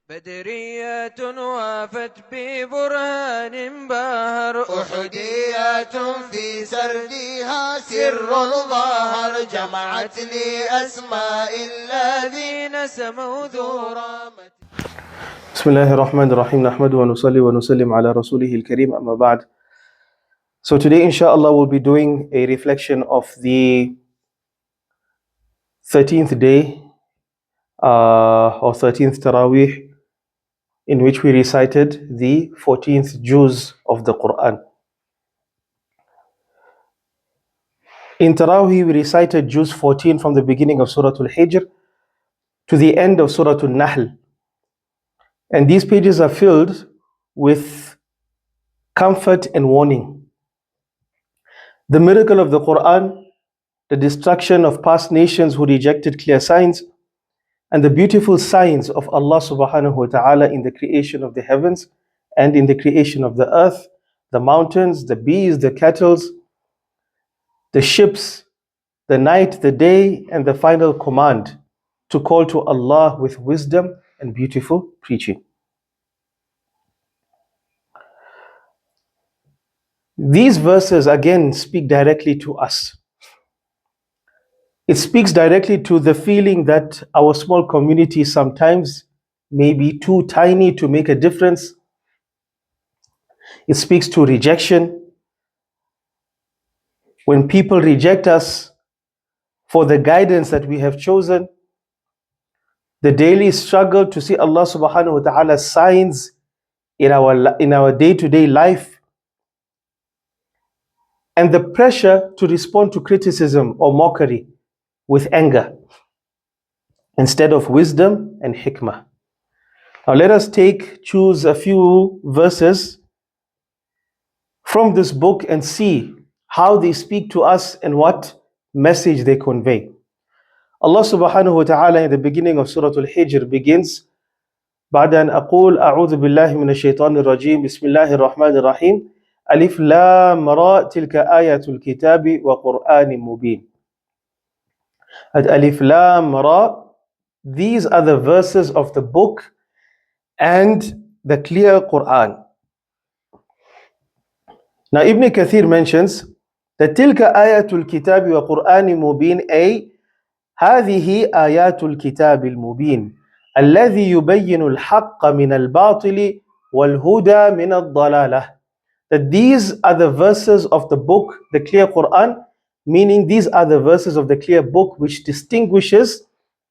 بدرية وافت ببرهان باهر أحدية في سردها سر ظاهر جمعت لأسماء الذين سموا ذو رامة. بسم الله الرحمن الرحيم نحمده ونصلي ونسلم على رسوله الكريم أما بعد. So today inshallah we'll be doing a reflection of the 13th day or 13th Taraweeh, in which we recited the 14th juz of the Quran. In Taraweeh we recited juz 14 from the beginning of Surah Al-Hijr to the end of Surah Al-Nahl. And these pages are filled with comfort and warning. The miracle of the Quran, the destruction of past nations who rejected clear signs, and the beautiful signs of Allah subhanahu wa ta'ala in the creation of the heavens and in the creation of the earth, the mountains, the bees, the cattle, the ships, the night, the day, and the final command to call to Allah with wisdom and beautiful preaching. These verses again speak directly to us. It speaks directly to the feeling that our small community sometimes may be too tiny to make a difference. It speaks to rejection. When people reject us for the guidance that we have chosen, the daily struggle to see Allah subhanahu wa ta'ala's signs in our day-to-day life, and the pressure to respond to criticism or mockery with anger instead of wisdom and hikmah. Now let us choose a few verses from this book and see how they speak to us and what message they convey. Allah subhanahu wa ta'ala in the beginning of Surah Al-Hijr begins, بعد أن أقول أعوذ بالله من الشيطان الرجيم بسم الله الرحمن الرحيم ألف لام را تلك آية الكتاب وقرآن مبين. At Alif Lam Ra, these are the verses of the book and the clear Quran. Now Ibn Kathir mentions that تلك آية الكتاب وقرآن مبين أي هذه آيات الكتاب المبين الذي يبين الحق من الباطل والهدى من الضلالة. That these are the verses of the book, the clear Quran, meaning these are the verses of the clear book which distinguishes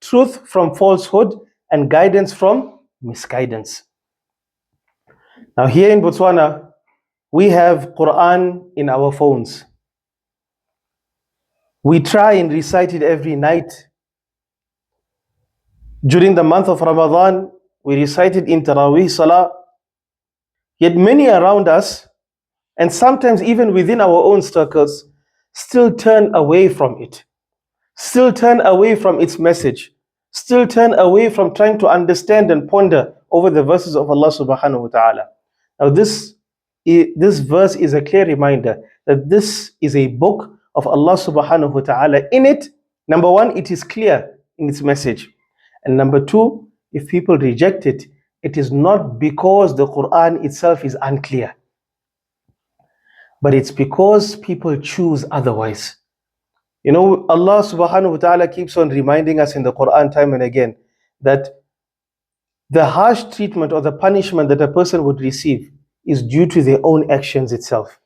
truth from falsehood and guidance from misguidance. Now here in Botswana, we have Quran in our phones. We try and recite it every night. During the month of Ramadan, we recite it in Taraweeh Salah. Yet many around us, and sometimes even within our own circles, still turn away from it, still turn away from its message, still turn away from trying to understand and ponder over the verses of Allah subhanahu wa ta'ala. Now this verse is a clear reminder that this is a book of Allah subhanahu wa ta'ala. In it, number one, it is clear in its message. And number two, if people reject it, it is not because the Quran itself is unclear, but it's because people choose otherwise. You know, Allah subhanahu wa ta'ala keeps on reminding us in the Quran time and again that the harsh treatment or the punishment that a person would receive is due to their own actions itself.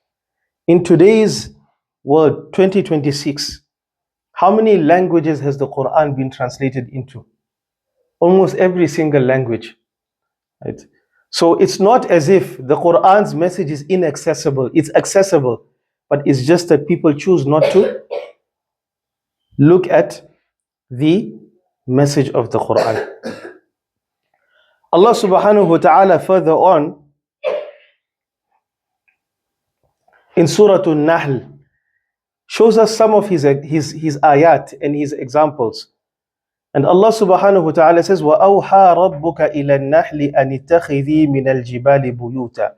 In today's world, 2026, how many languages has the Quran been translated into? Almost every single language. Right? So it's not as if the Quran's message is inaccessible. It's accessible, but it's just that people choose not to look at the message of the Quran. Allah subhanahu wa ta'ala further on in Surah Al-Nahl shows us some of his ayat and his examples. And Allah subhanahu wa ta'ala says, وَأَوْحَى رَبُّكَ إِلَى النَّحْلِ أَنِ اتَّخِذِي مِنَ الْجِبَالِ بُيُوتًا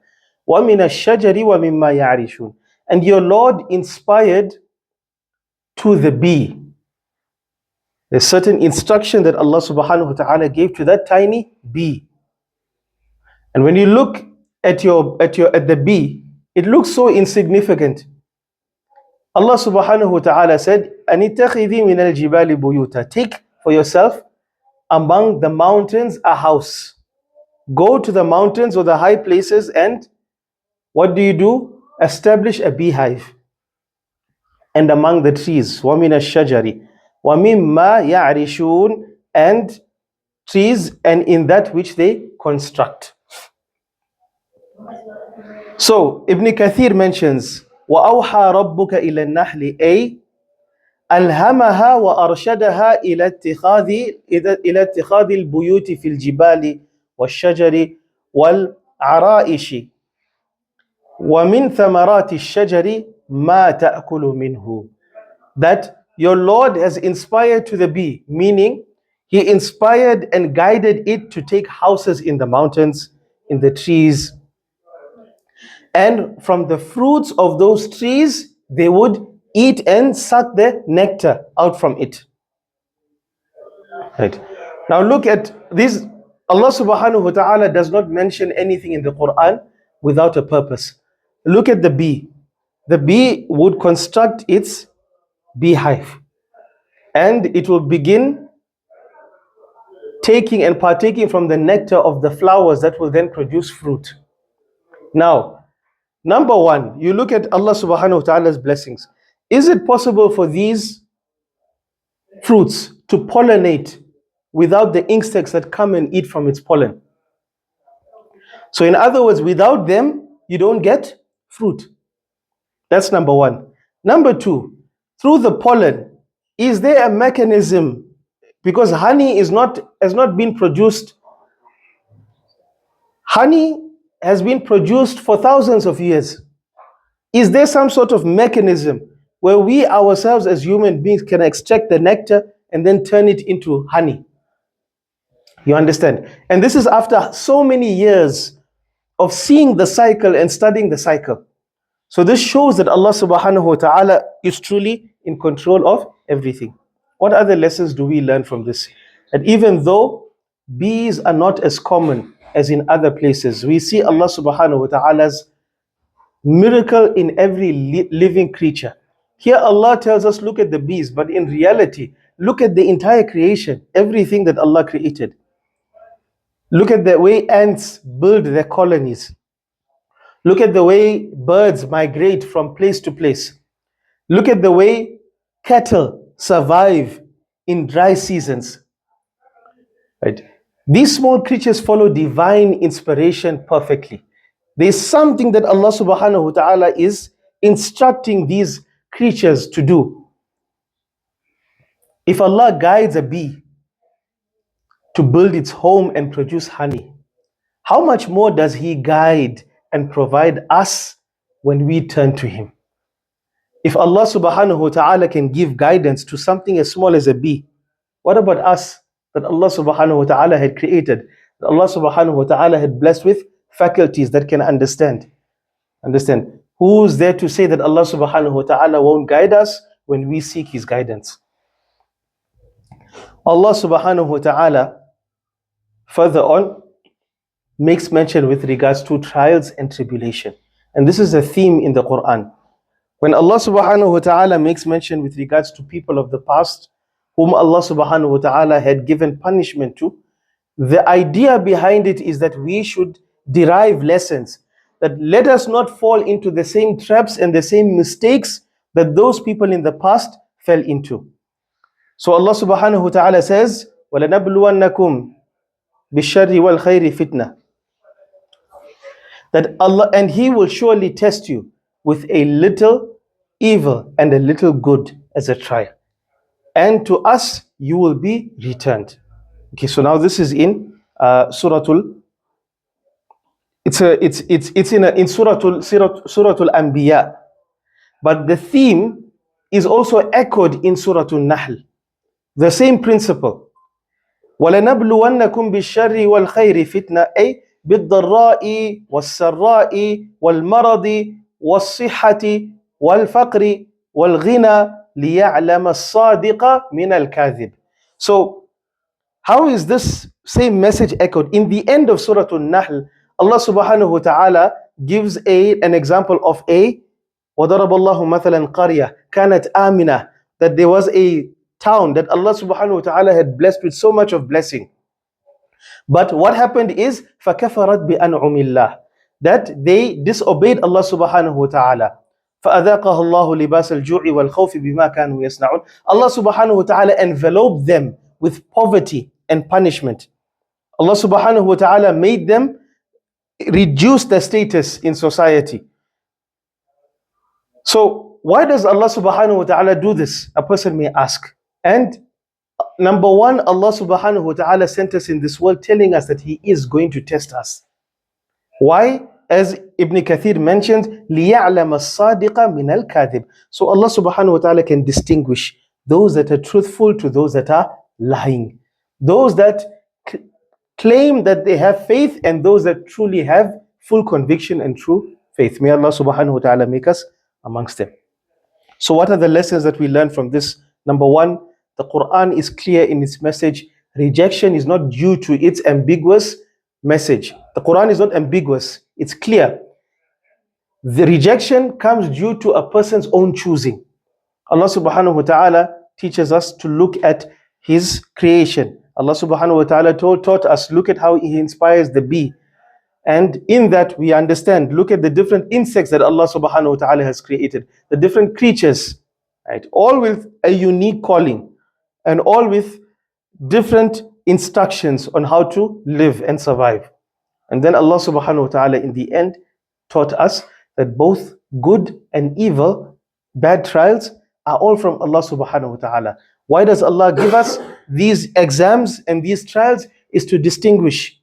وَمِنَ الشَّجَرِ وَمِمَّا يَعْرِشُونَ. And your Lord inspired to the bee. There's certain instruction that Allah subhanahu wa ta'ala gave to that tiny bee. And when you look at the bee, it looks so insignificant. Allah subhanahu wa ta'ala said, Anittakhidhi min al-jibali buyuta. Take for yourself among the mountains a house. Go to the mountains or the high places, and what do? Establish a beehive. And among the trees, وَمِنَ الشَّجَرِ وَمِمَّا يَعْرِشُونَ, and trees, and in that which they construct. So Ibn Kathir mentions, وَأَوْحَى رَبُّكَ إِلَى النَّحْلِ أي ألهمها وأرشدها إلى اتخاذ البيوت في الجبال والشجر والعرائش ومن ثمرات الشجر ما تأكل منه. That your Lord has inspired to the bee, meaning He inspired and guided it to take houses in the mountains, in the trees, and from the fruits of those trees they would eat and suck the nectar out from it. Right. Now look at this. Allah subhanahu wa ta'ala does not mention anything in the Quran without a purpose. Look at the bee. The bee would construct its beehive, and it will begin taking and partaking from the nectar of the flowers that will then produce fruit. Now, number one, you look at Allah subhanahu wa ta'ala's blessings. Is it possible for these fruits to pollinate without the insects that come and eat from its pollen? So in other words, without them, you don't get fruit. That's number one. Number two, through the pollen, is there a mechanism? Because honey has not been produced. Honey has been produced for thousands of years. Is there some sort of mechanism where we ourselves as human beings can extract the nectar and then turn it into honey? You understand? And this is after so many years of seeing the cycle and studying the cycle. So this shows that Allah subhanahu wa ta'ala is truly in control of everything. What other lessons do we learn from this? That even though bees are not as common as in other places, we see Allah subhanahu wa ta'ala's miracle in every living creature. Here Allah tells us, look at the bees, but in reality, look at the entire creation, everything that Allah created. Look at the way ants build their colonies. Look at the way birds migrate from place to place. Look at the way cattle survive in dry seasons. Right? These small creatures follow divine inspiration perfectly. There's something that Allah subhanahu wa ta'ala is instructing these creatures to do. If Allah guides a bee to build its home and produce honey, how much more does He guide and provide us when we turn to Him? If Allah subhanahu wa ta'ala can give guidance to something as small as a bee, what about us that Allah subhanahu wa ta'ala had created, that Allah subhanahu wa ta'ala had blessed with faculties that can understand? Understand? Who's there to say that Allah subhanahu wa ta'ala won't guide us when we seek His guidance? Allah subhanahu wa ta'ala further on makes mention with regards to trials and tribulation. And this is a theme in the Quran. When Allah subhanahu wa ta'ala makes mention with regards to people of the past, whom Allah subhanahu wa ta'ala had given punishment to, the idea behind it is that we should derive lessons, that let us not fall into the same traps and the same mistakes that those people in the past fell into. So Allah subhanahu wa ta'ala says, وَلَنَبْلُوَنَّكُمْ بِالشَّرِّ وَالْخَيْرِ فِتْنَةً, that Allah, and He will surely test you with a little evil and a little good as a trial. And to us you will be returned. Okay, so now this is in Suratul. It's in Suratul Anbiya, but the theme is also echoed in Suratul Nahl. The same principle. وَلَنَبْلُوَنَّكُمْ بِالشَّرِّ وَالْخَيْرِ فِتْنَةً أي بالضراء والسراء والمرض والصحة والفقر والغنى ليعلم الصادق من الكاذب. So how is this same message echoed? In the end of Surah Al-Nahl, Allah subhanahu wa ta'ala gives an example of وَضَرَبَ اللَّهُ مَثَلًا قَرْيَةً كَانَتْ آمِنَةً, that there was a town that Allah subhanahu wa ta'ala had blessed with so much of blessing. But what happened is فَكَفَرَتْ بِأَنْعُمِ اللَّهِ, that they disobeyed Allah subhanahu wa ta'ala. فَأَذَاقَهَا اللَّهُ لِبَاسَ الْجُوعِ وَالْخَوْفِ بِمَا كَانُوا يَصْنَعُونَ. Allah subhanahu wa ta'ala enveloped them with poverty and punishment. Allah subhanahu wa ta'ala made them reduce their status in society. So why does Allah subhanahu wa ta'ala do this? A person may ask. And number one, Allah subhanahu wa ta'ala sent us in this world telling us that He is going to test us. Why? As Ibn Kathir mentioned, لِيَعْلَمَ الصَّادِقَ مِنَ الْكَاذِبِ. So Allah subhanahu wa ta'ala can distinguish those that are truthful to those that are lying. Those that claim that they have faith and those that truly have full conviction and true faith. May Allah subhanahu wa ta'ala make us amongst them. So what are the lessons that we learn from this? Number one, the Quran is clear in its message. Rejection is not due to its ambiguous message. The Quran is not ambiguous, it's clear. The rejection comes due to a person's own choosing. Allah subhanahu wa ta'ala teaches us to look at His creation. Allah subhanahu wa ta'ala taught us, look at how He inspires the bee. And in that we understand, look at the different insects that Allah subhanahu wa ta'ala has created, the different creatures, right? All with a unique calling and all with different instructions on how to live and survive. And then Allah subhanahu wa ta'ala in the end taught us that both good and evil, bad trials, are all from Allah subhanahu wa ta'ala. Why does Allah give us these exams and these trials? Is to distinguish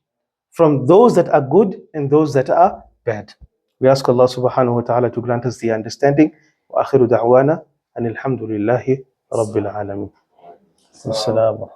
from those that are good and those that are bad. We ask Allah subhanahu wa ta'ala to grant us the understanding. Wa akhiru da'wana and alhamdulillahi rabbil alameen. Assalamu